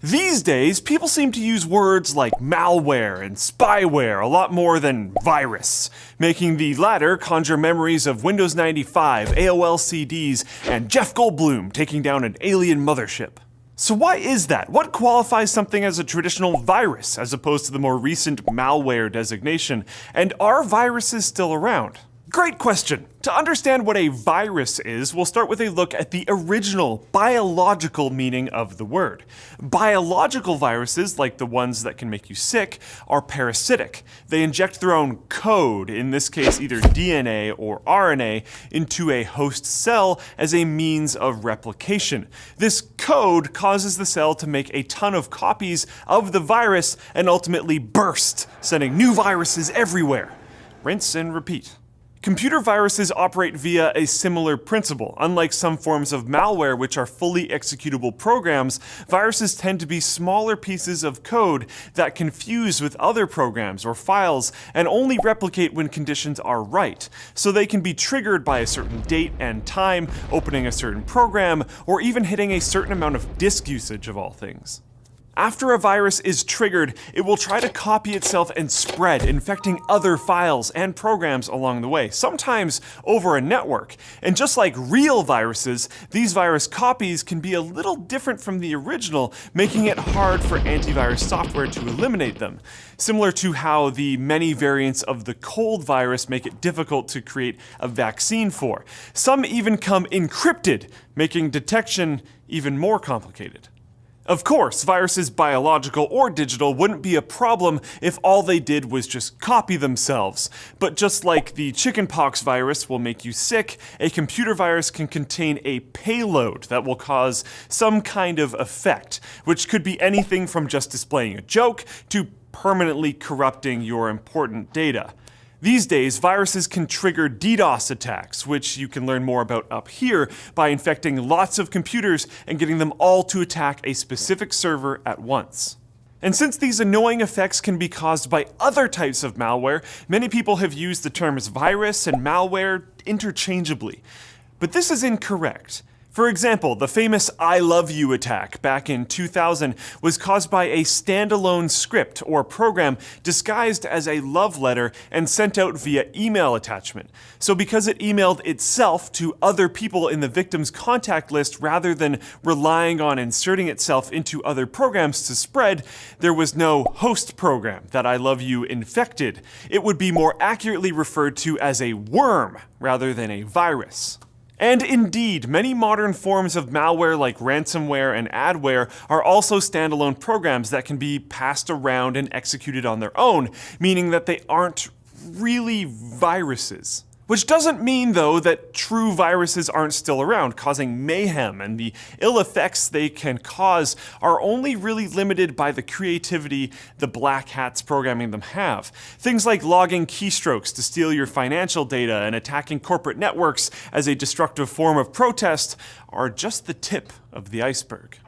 These days, people seem to use words like malware and spyware a lot more than virus, making the latter conjure memories of Windows 95, AOL CDs, and Jeff Goldblum taking down an alien mothership. So why is that? What qualifies something as a traditional virus as opposed to the more recent malware designation? And are viruses still around? Great question. To understand what a virus is, we'll start with a look at the original biological meaning of the word. Biological viruses, like the ones that can make you sick, are parasitic. They inject their own code, in this case either DNA or RNA, into a host cell as a means of replication. This code causes the cell to make a ton of copies of the virus and ultimately burst, sending new viruses everywhere. Rinse and repeat. Computer viruses operate via a similar principle. Unlike some forms of malware, which are fully executable programs, viruses tend to be smaller pieces of code that can fuse with other programs or files and only replicate when conditions are right. So they can be triggered by a certain date and time, opening a certain program, or even hitting a certain amount of disk usage of all things. After a virus is triggered, it will try to copy itself and spread, infecting other files and programs along the way, sometimes over a network. And just like real viruses, these virus copies can be a little different from the original, making it hard for antivirus software to eliminate them. Similar to how the many variants of the cold virus make it difficult to create a vaccine for. Some even come encrypted, making detection even more complicated. Of course, viruses, biological or digital, wouldn't be a problem if all they did was just copy themselves. But just like the chickenpox virus will make you sick, a computer virus can contain a payload that will cause some kind of effect, which could be anything from just displaying a joke to permanently corrupting your important data. These days, viruses can trigger DDoS attacks, which you can learn more about up here, by infecting lots of computers and getting them all to attack a specific server at once. And since these annoying effects can be caused by other types of malware, many people have used the terms virus and malware interchangeably. But this is incorrect. For example, the famous I love you attack back in 2000 was caused by a standalone script or program disguised as a love letter and sent out via email attachment. So because it emailed itself to other people in the victim's contact list rather than relying on inserting itself into other programs to spread, there was no host program that I love you infected. It would be more accurately referred to as a worm rather than a virus. And indeed, many modern forms of malware like ransomware and adware are also standalone programs that can be passed around and executed on their own, meaning that they aren't really viruses. Which doesn't mean, though, that true viruses aren't still around, causing mayhem, and the ill effects they can cause are only really limited by the creativity the black hats programming them have. Things like logging keystrokes to steal your financial data and attacking corporate networks as a destructive form of protest are just the tip of the iceberg.